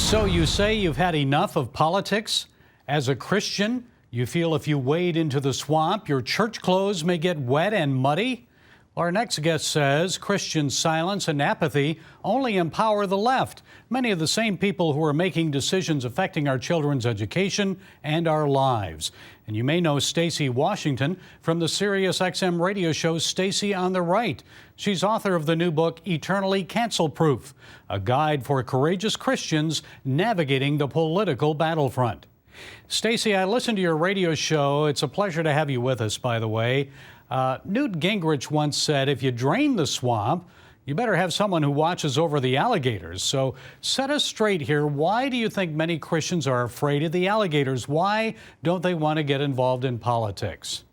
So you say you've had enough of politics? As a Christian, you feel if you wade into the swamp, your church clothes may get wet and muddy? Our next guest says Christian silence and apathy only empower the left, many of the same people who are making decisions affecting our children's education and our lives. And you may know Stacy Washington from the Sirius XM radio show Stacy on the Right. She's author of the new book, Eternally Cancel Proof, a guide for courageous Christians navigating the political battlefront. Stacy, I listened to your radio show. It's a pleasure to have you with us, by the way. Newt Gingrich once said, if you drain the swamp, you better have someone who watches over the alligators. So set us straight here. Why do you think many Christians are afraid of the alligators? Why don't they want to get involved in politics?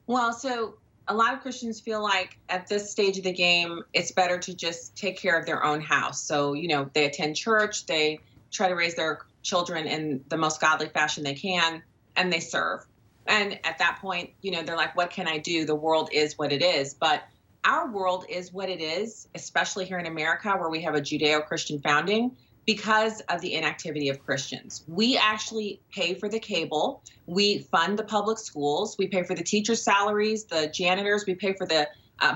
Well, so a lot of Christians feel like at this stage of the game, it's better to just take care of their own house. So, they attend church, they try to raise their children in the most godly fashion they can, and they serve. And at that point, they're like, what can I do? The world is what it is. But our world is what it is, especially here in America, where we have a Judeo-Christian founding, because of the inactivity of Christians. We actually pay for the cable. We fund the public schools. We pay for the teachers' salaries, the janitors. We pay for the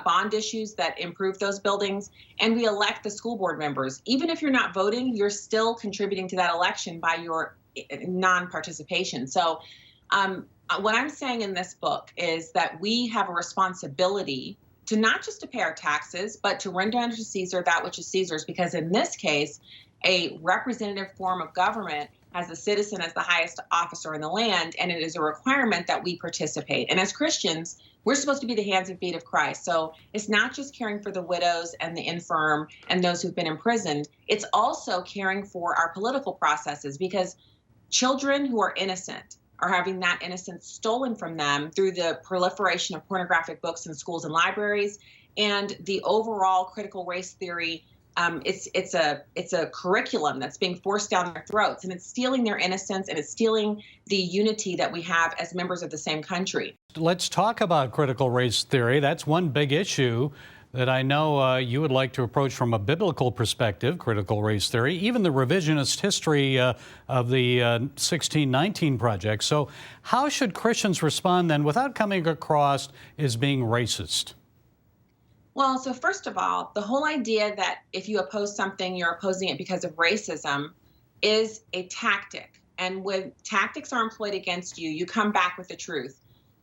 bond issues that improve those buildings. And we elect the school board members. Even if you're not voting, you're still contributing to that election by your non-participation. So what I'm saying in this book is that we have a responsibility to not just to pay our taxes, but to render unto Caesar that which is Caesar's, because in this case, a representative form of government has the citizen as the highest officer in the land, and it is a requirement that we participate. And as Christians, we're supposed to be the hands and feet of Christ. So it's not just caring for the widows and the infirm and those who've been imprisoned. It's also caring for our political processes, because children who are innocent are having that innocence stolen from them through the proliferation of pornographic books in schools and libraries, and the overall critical race theory. It's a curriculum that's being forced down their throats, and it's stealing their innocence, and it's stealing the unity that we have as members of the same country. Let's talk about critical race theory. That's one big issue that I know you would like to approach from a biblical perspective, critical race theory, even the revisionist history of the 1619 Project. So how should Christians respond then without coming across as being racist? Well, so first of all, the whole idea that if you oppose something, you're opposing it because of racism is a tactic. And when tactics are employed against you, you come back with the truth.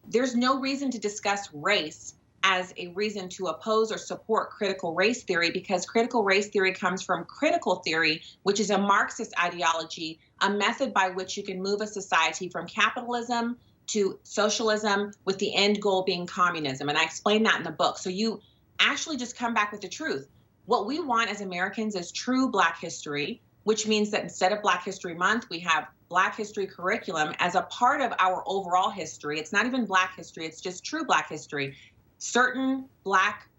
There's no reason to discuss race as a reason to oppose or support critical race theory, because critical race theory comes from critical theory, which is a Marxist ideology, a method by which you can move a society from capitalism to socialism, with the end goal being communism. And I explain that in the book. So you actually just come back with the truth. What we want as Americans is true Black history, which means that instead of Black History Month, we have Black history curriculum as a part of our overall history. It's not even Black history, it's just true Black history. Certain Black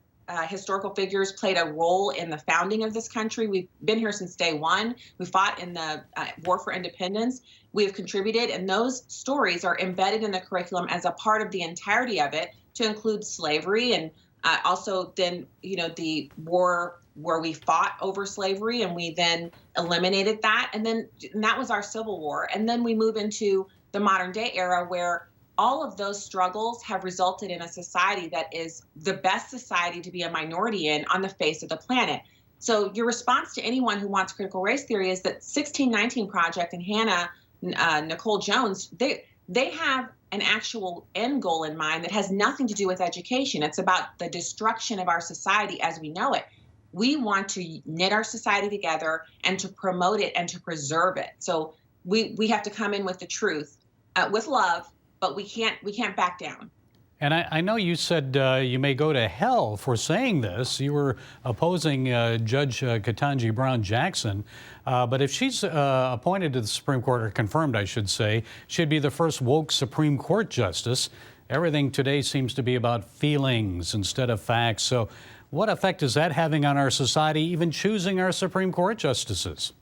historical figures played a role in the founding of this country. We've been here since day one. We fought in the War for Independence. We have contributed, and those stories are embedded in the curriculum as a part of the entirety of it, to include slavery, and also then, the war where we fought over slavery and we then eliminated that. And that was our Civil War. And then we move into the modern day era, where all of those struggles have resulted in a society that is the best society to be a minority in on the face of the planet. So your response to anyone who wants critical race theory is that 1619 Project and Hannah Nicole Jones, they have an actual end goal in mind that has nothing to do with education. It's about the destruction of our society as we know it. We want to knit our society together and to promote it and to preserve it. So we have to come in with the truth, with love, but we can't back down. And I know you said you may go to hell for saying this. You were opposing Judge Ketanji Brown Jackson. But if she's appointed to the Supreme Court, or confirmed, I should say, she'd be the first woke Supreme Court justice. Everything today seems to be about feelings instead of facts. So what effect is that having on our society, even choosing our Supreme Court justices?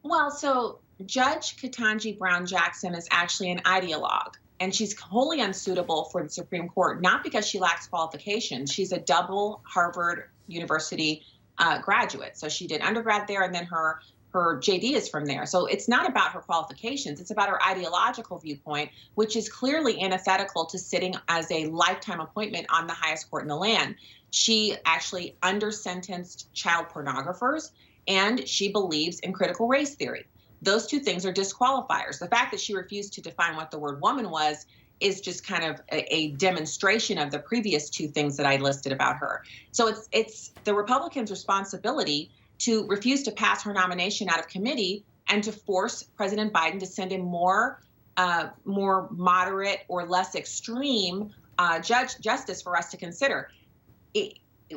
Well, so Judge Ketanji Brown Jackson is actually an ideologue. And she's wholly unsuitable for the Supreme Court, not because she lacks qualifications. She's a double Harvard University graduate. So she did undergrad there, and then her her JD is from there. So it's not about her qualifications. It's about her ideological viewpoint, which is clearly antithetical to sitting as a lifetime appointment on the highest court in the land. She actually under-sentenced child pornographers, and she believes in critical race theory. Those two things are disqualifiers. The fact that she refused to define what the word woman was is just kind of a demonstration of the previous two things that I listed about her. So it's the Republicans' responsibility to refuse to pass her nomination out of committee and to force President Biden to send a more moderate or less extreme justice for us to consider.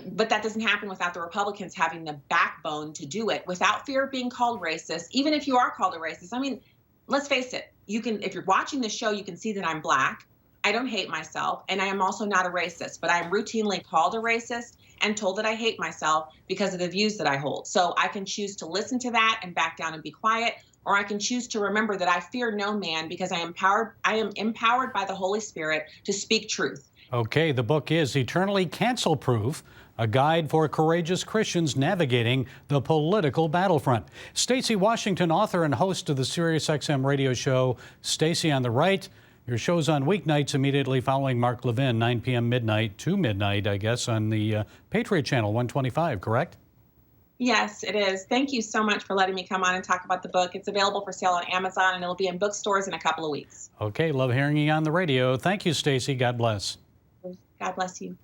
But that doesn't happen without the Republicans having the backbone to do it, without fear of being called racist. Even if you are called a racist, I mean, let's face it, you can, if you're watching the show, you can see that I'm Black. I don't hate myself, and I am also not a racist, but I am routinely called a racist and told that I hate myself because of the views that I hold. So I can choose to listen to that and back down and be quiet, or I can choose to remember that I fear no man because I am empowered by the Holy Spirit to speak truth. Okay, the book is Eternally Cancel Proof, a guide for courageous Christians navigating the political battlefront. Stacy Washington, author and host of the Sirius XM radio show, Stacy on the Right. Your show's on weeknights immediately following Mark Levin, 9 p.m. midnight to midnight, I guess, on the Patriot Channel 125, correct? Yes, it is. Thank you so much for letting me come on and talk about the book. It's available for sale on Amazon, and it'll be in bookstores in a couple of weeks. Okay, love hearing you on the radio. Thank you, Stacy. God bless. God bless you.